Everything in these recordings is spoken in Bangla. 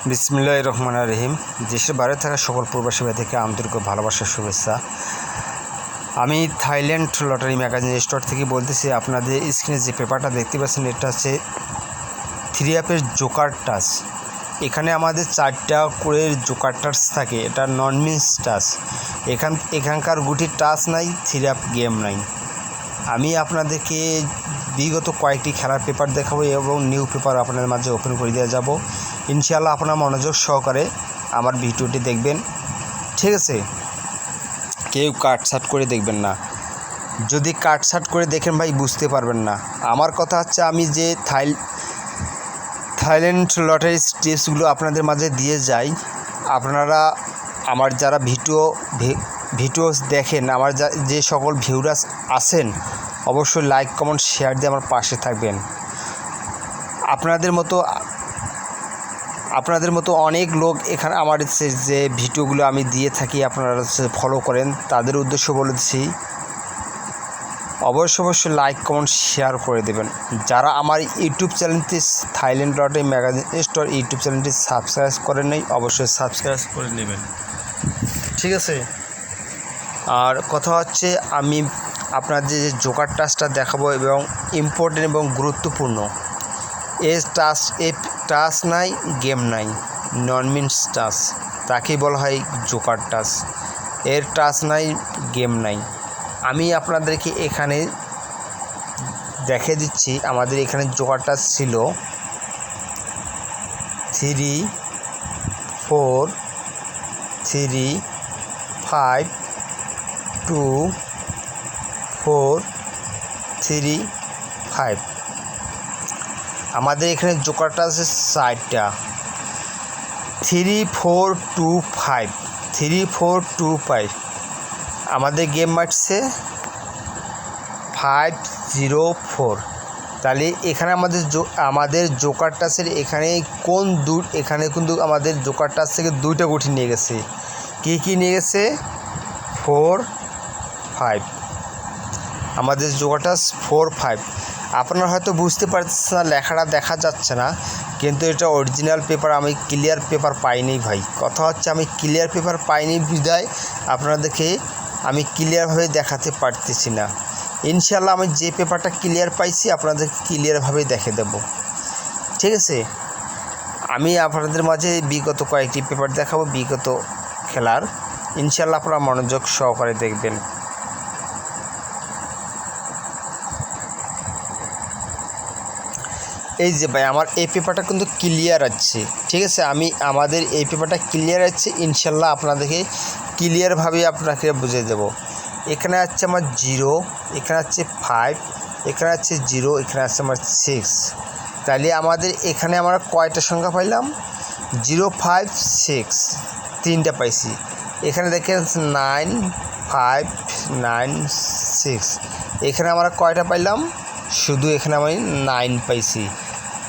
বিসমিল্লাহির রহমানির রহিম। দেশের বাইরে থাকা সকল প্রবাসী ভাই থেকে আন্তরিক ভালোবাসার শুভেচ্ছা। আমি থাইল্যান্ড লটারি ম্যাগাজিন স্টোর থেকে বলতেছি। আপনাদের স্ক্রিনে যে পেপারটা দেখতে পাচ্ছেন এটা হচ্ছে 3 অ্যাপের জোকার টাচ। এখানে আমাদের 4টা করে জোকার টাচ থাকে। এটা নন মিন্স টাচ। এখানকার গুটি টাচ নাই, 3 অ্যাপ গেম নাই। আমি আপনাদেরকে বিগত কয়েকটি খেলার পেপার দেখাবো এবং নিউ পেপার আপনাদের মাঝে ওপেন করে দিয়ে যাব। ইনশাআল্লাহ আপনারা মনোযোগ সহকারে আমার ভিডিওটি দেখবেন, ঠিক আছে? কেউ কাটছাট করে দেখবেন না। যদি কাটছাট করে দেখেন ভাই বুঝতে পারবেন না। আমার কথা হচ্ছে, আমি যে থাইল্যান্ড লটারি টিপসগুলো আপনাদের মাঝে দিয়ে যাই, আপনারা আমার যারা ভিডিওস দেখেন, আমার যে সকল ভিউরার্স আছেন, অবশ্যই লাইক কমেন্ট শেয়ার দিয়ে আমার পাশে থাকবেন। আপনাদের মতো অনেক লোক এখানে আমার যে ভিডিওগুলো আমি দিয়ে থাকি আপনারা ফলো করেন, তাদের উদ্দেশ্য বলেছি অবশ্যই লাইক কমেন্ট শেয়ার করে দেবেন। যারা আমার ইউটিউব চ্যানেলটি Thailand lottery magazine store YouTube চ্যানেলটি সাবস্ক্রাইব করেন নাই, অবশ্যই সাবস্ক্রাইব করে নেবেন, ঠিক আছে? আর কথা হচ্ছে, আমি আপনাদের যে জোকার টাচটা দেখাবো এবং ইম্পর্টেন্ট এবং গুরুত্বপূর্ণ। এই টাচ নাই, গেম নাই, নন মিন্স টাচ, তাকেই বলা হয় জোকার টাচ। এর টাচ নাই, গেম নাই। আমি আপনাদেরকে এখানে দেখে দিচ্ছি। আমাদের এখানে জোকার টাচ ছিল 3, 4, 3, 5, 2, 4, 3, 5। আমাদের এখানে জোকারটা আছে 4টা, 3, 4, 2, 5, 3, 4, 2, 5। আমাদের গেম মারছে 5, 0, 4। তাহলে এখানে আমাদের জোকার টাচের এখানে এখানে কিন্তু আমাদের জোকার টাচ থেকে 2টা গুটি নিয়ে গেছে। কি নিয়ে গেছে? 4, 5। আমাদের জোকার টাচ 4, 5। আপনারা হয়তো বুঝতে পারছেন না, লেখাটা দেখা যাচ্ছে না, কিন্তু এটা অরিজিনাল পেপার। আমি ক্লিয়ার পেপার পাইনি ভাই। কথা হচ্ছে, আমি ক্লিয়ার পেপার পাইনি বিদায় আপনাদেরকে আমি ক্লিয়ারভাবে দেখাতে পারতেছি না। ইনশাআল্লাহ আমি যে পেপারটা ক্লিয়ার পাইছি আপনাদেরকে ক্লিয়ারভাবে দেখে দেব, ঠিক আছে? আমি আপনাদের মাঝে বিগত কয়েকটি পেপার দেখাবো, বিগত খেলার। ইনশাআল্লাহ আপনারা মনোযোগ সহকারে দেখবেন। এই যে ভাই, আমার এই পেপারটা কিন্তু ক্লিয়ার আছে, ঠিক আছে? আমাদের এই পেপারটা ক্লিয়ার আছে। ইনশাল্লাহ আপনাদেরকে ক্লিয়ারভাবে আপনাকে বুঝিয়ে দেব। এখানে আছে আমার 0, এখানে আছে 5, এখানে আছে 0, এখানে আছে আমার 6। তাহলে আমাদের এখানে আমরা কয়টা সংখ্যা পাইলাম? 0, 5, 6, 3টা পাইছি। এখানে দেখেন 9, 5, 9, 6। এখানে আমরা কয়টা পাইলাম? শুধু এখানে আমি 9 পাইছি,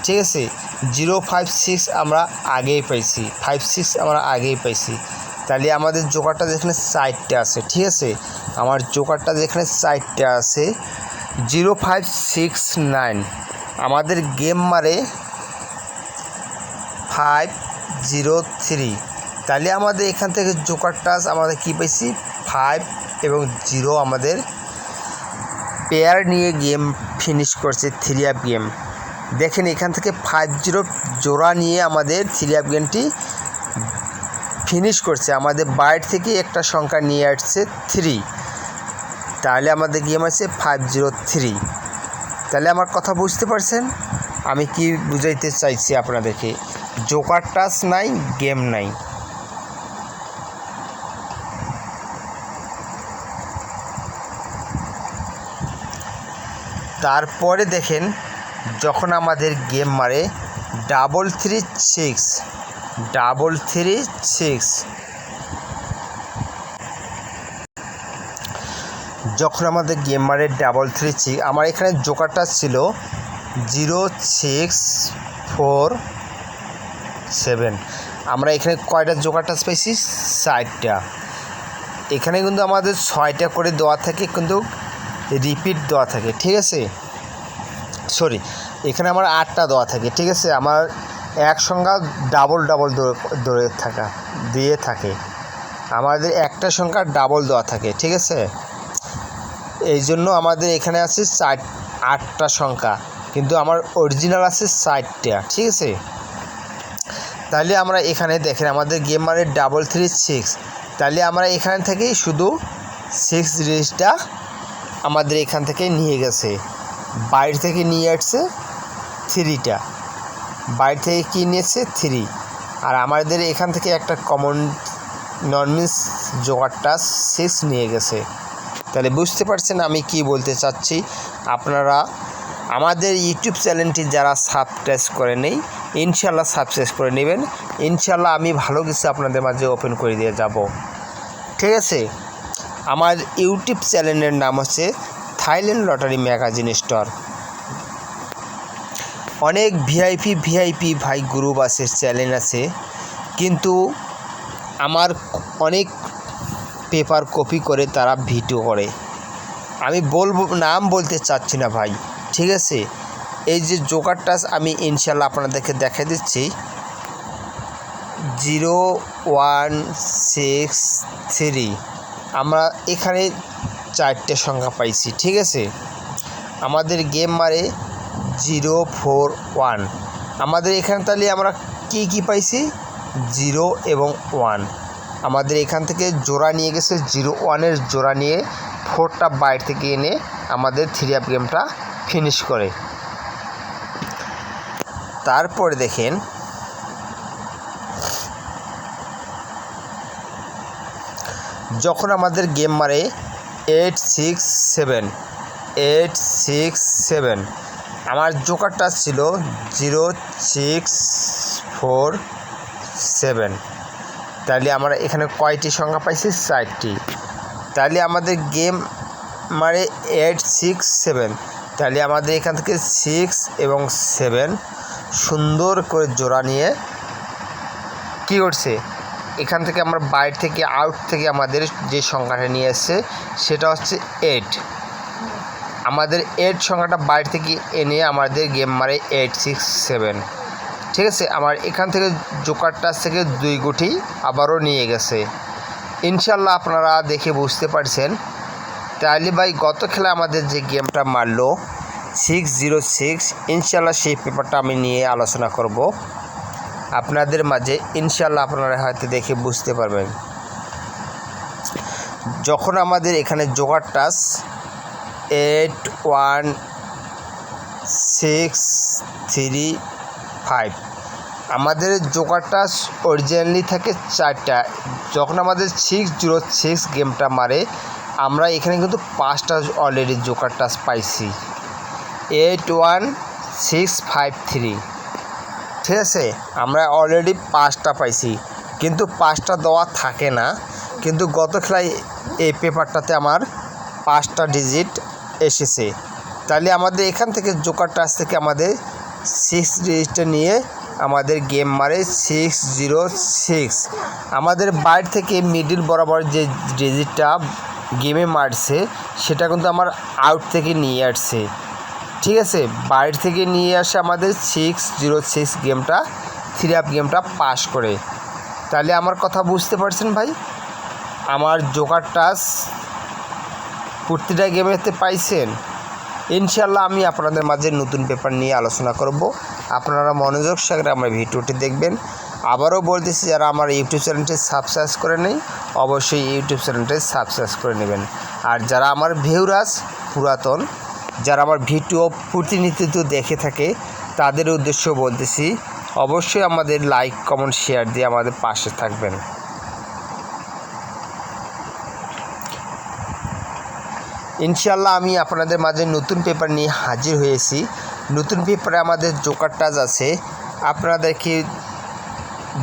ঠিক আছে? 0, 5, 6 আমরা আগেই পাইছি, 5, 6 আমরা আগেই পাইছি। তাহলে আমাদের জোকারটা যেখানে 4টা আছে, ঠিক আছে? আমার জোকারটা যেখানে 4টা আছে 0, 5, 6, 9। আমাদের গেম মারে 5, 0, 3। তাহলে আমাদের এখান থেকে জোকার টাচ আমাদের কী পাইছি? 5 এবং 0 আমাদের পেয়ার নিয়ে গেম ফিনিশ করছে। 3 অ্যাপ গেম দেখেন, এখান থেকে 5, 0 জোড়া নিয়ে আমাদের 3 অ্যাপ গেমটি ফিনিশ করছে। আমাদের বাইরে থেকে একটা সংখ্যা নিয়ে আসছে 3। তাহলে আমাদের গেম আছে 5, 0, 3। তাহলে আমার কথা বুঝতে পারছেন আমি কি বুঝাইতে চাইছি আপনাদেরকে? জোকার টাচ নাই, গেম নাই। তারপরে দেখেন, যখন আমাদের গেম মারে 3, 6, 3, 6। যখন আমাদের গেম মারে 3, 6, আমার এখানে জোকারটা ছিল 0, 6, 4, 7। আমরা এখানে কয়টা জোকার টাচ পাইছি? 4টা। এখানে কিন্তু আমাদের 6টা করে দেওয়া থাকে, কিন্তু রিপিট দেওয়া থাকে, ঠিক আছে? সরি, এখানে আমার 8টা দেওয়া থাকে, ঠিক আছে? আমার এক সংখ্যা ডাবল দৌড়ে দিয়ে থাকে, আমাদের একটা সংখ্যা ডাবল দেওয়া থাকে, ঠিক আছে। এই জন্য আমাদের এখানে আছে 8টা সংখ্যা, কিন্তু আমার অরিজিনাল আছে 4টা, ঠিক আছে। তাহলে আমরা এখানে দেখেন আমাদের গেম মানে 336, তাহলে আমরা এখান থেকেই শুধু 6 জিনিসটা আমাদের এখান থেকে নিয়ে গেছে, বাইরে থেকে নিয়ে আসছে 3টা, বাইরে থেকে কী নিয়েছে 3, আর আমাদের এখান থেকে একটা কমন ননমিস জোগাড়টা 6 নিয়ে গেছে। তাহলে বুঝতে পারছেন আমি কি বলতে চাচ্ছি। আপনারা আমাদের ইউটিউব চ্যানেলটি যারা সাবস্ক্রাইব করে নেই, ইনশাল্লাহ সাবস্ক্রাইব করে নেবেন। ইনশাল্লাহ আমি ভালো কিছু আপনাদের মাঝে ওপেন করে দিয়ে যাব, ঠিক আছে। আমার ইউটিউব চ্যানেলের নাম হচ্ছে থাইল্যান্ড লটারি ম্যাগাজিন স্টোর। অনেক ভিআইপি ভাই গ্রুপ আছে, চ্যানেল আছে, কিন্তু আমার অনেক পেপার কপি করে তারা ভিডিও করে। আমি নাম বলতে চাচ্ছি না ভাই, ঠিক আছে। এই যে জোকারটা আমি ইনশাল্লাহ আপনাদেরকে দেখা দিচ্ছি, 0163, আমরা এখানে 4টে সংখ্যা পাইছি, ঠিক আছে। আমাদের গেম মারে 041, আমাদের এখানে তাহলে আমরা কি পাইছি 0 এবং 1, আমাদের এখান থেকে জোড়া নিয়ে গেছে, 01-এর জোড়া নিয়ে 4টা বাইরে থেকে এনে আমাদের 3 গেমটা ফিনিশ করে। তারপরে দেখেন যখন আমাদের গেম মারে 867, আমার জোকারটা ছিল 0647, তাহলে আমরা এখানে কয়টি সংখ্যা পাইছি 4টি। তাহলে আমাদের গেম মারে 867, তাহলে আমাদের এখান থেকে 6 এবং 7 সুন্দর করে জোড়া নিয়ে কী করছে, এখান থেকে আমরা বাইরে থেকে আউট থেকে আমাদের যে সংখ্যাটা নিয়ে এসছে সেটা হচ্ছে 8। আমাদের 8 সংখ্যাটা বাইরে থেকে এনে আমাদের গেম মারে 867, ঠিক আছে। আমার এখান থেকে জোকারটা থেকে 2 গুটি আবারও নিয়ে গেছে। ইনশাল্লাহ আপনারা দেখে বুঝতে পারছেন। তাহলে ভাই গত খেলা আমাদের যে গেমটা মারলো 606, ইনশাল্লাহ সেই পেপারটা আমি নিয়ে আলোচনা করব আপনাদের মাঝে। ইনশাল্লাহ আপনারা হয়তো দেখে বুঝতে পারবেন। যখন আমাদের এখানে জোগাড়টা 81635, আমাদের জোকারটা অরিজিনালি থাকে 4টা। যখন আমাদের 606 গেমটা মারে আমরা এখানে কিন্তু 5টা অলরেডি জোকারটা পাইছি, 81653, ঠিক আছে। আমরা অলরেডি 5টা পাইছি, কিন্তু 5টা দেওয়া থাকে না, কিন্তু গত খেলায় এই পেপারটাতে আমার 5টা ডিজিট এসেছে। তাহলে আমাদের এখান থেকে জোকারটা থেকে আমাদের 6 ডিজিটটা নিয়ে আমাদের গেম মারে 606। আমাদের বাইরে থেকে মিডিল বরাবর যে ডিজিটটা গেমে মারছে সেটা কিন্তু আমার আউট থেকে নিয়ে আসছে, ঠিক আছে। বাইরে থেকে নিয়ে আসে আমাদের 606 গেমটা 3 গেমটা পাস করে। তাহলে আমার কথা বুঝতে পারছেন ভাই। আমার জোকারটা প্রতিটা গেমেতে পাইছেন। ইনশাল্লাহ আমি আপনাদের মাঝে নতুন পেপার নিয়ে আলোচনা করব, আপনারা মনোযোগ সহকারে আমার ভিডিওটি দেখবেন। আবারও বলতেছি, যারা আমার ইউটিউব চ্যানেলটি সাবস্ক্রাইব করে নেই অবশ্যই ইউটিউব চ্যানেলটি সাবস্ক্রাইব করে নেবেন। আর যারা আমার ভিউরাস পুরাতন, যারা আমার ভিডিও প্রতিনিয়ত দেখে থাকে তাদের উদ্দেশ্য বলতেছি, অবশ্যই আমাদের লাইক কমেন্ট শেয়ার দিয়ে আমাদের পাশে থাকবেন। ইনশাল্লাহ আমি আপনাদের মাঝে নতুন পেপার নিয়ে হাজির হয়েছি। নতুন পেপারে আমাদের জোকার টাচ আছে, আপনাদেরকে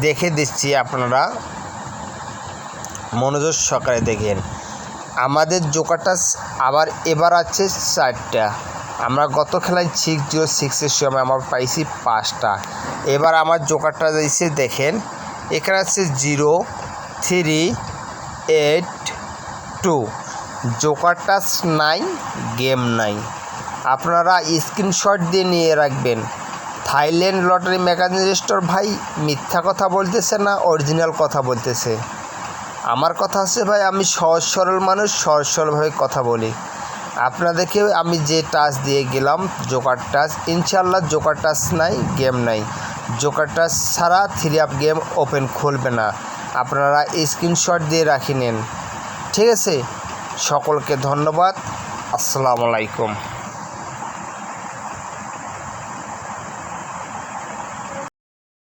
দেখে দিচ্ছি, আপনারা মনোযোগ সহকারে দেখেন। আমাদের জোকার টাচ আবার এবার আছে 4টা। আমরা গত খেলায় 606-এর সময় আমার পাইছি 5টা। এবার আমার জোকারটা দিয়েছে দেখেন, এখানে আছে 0382, জোকার টাচ নাই, গেম নাই। আপনারা স্ক্রিনশট দিয়ে নিয়ে রাখবেন, থাইল্যান্ড লটারি মেকানিস্টর ভাই মিথ্যা কথা বলতেছে না অরিজিনাল কথা বলতেছে? আমার কথা হচ্ছে ভাই, আমি সহজ সরল মানুষ, সহজ সরলভাবে কথা বলি। আপনাদেরকে আমি যে টাচ দিয়ে গেলাম জোকার টাচ, ইনশাল্লাহ জোকার টাচ নাই, গেম নাই। জোকার টাচ ছাড়া 3 গেম ওপেন খুলবে না। আপনারা স্ক্রিনশট দিয়ে রাখি নেন, ঠিক আছে? সকলকে ধন্যবাদ। আসসালামু আলাইকুম।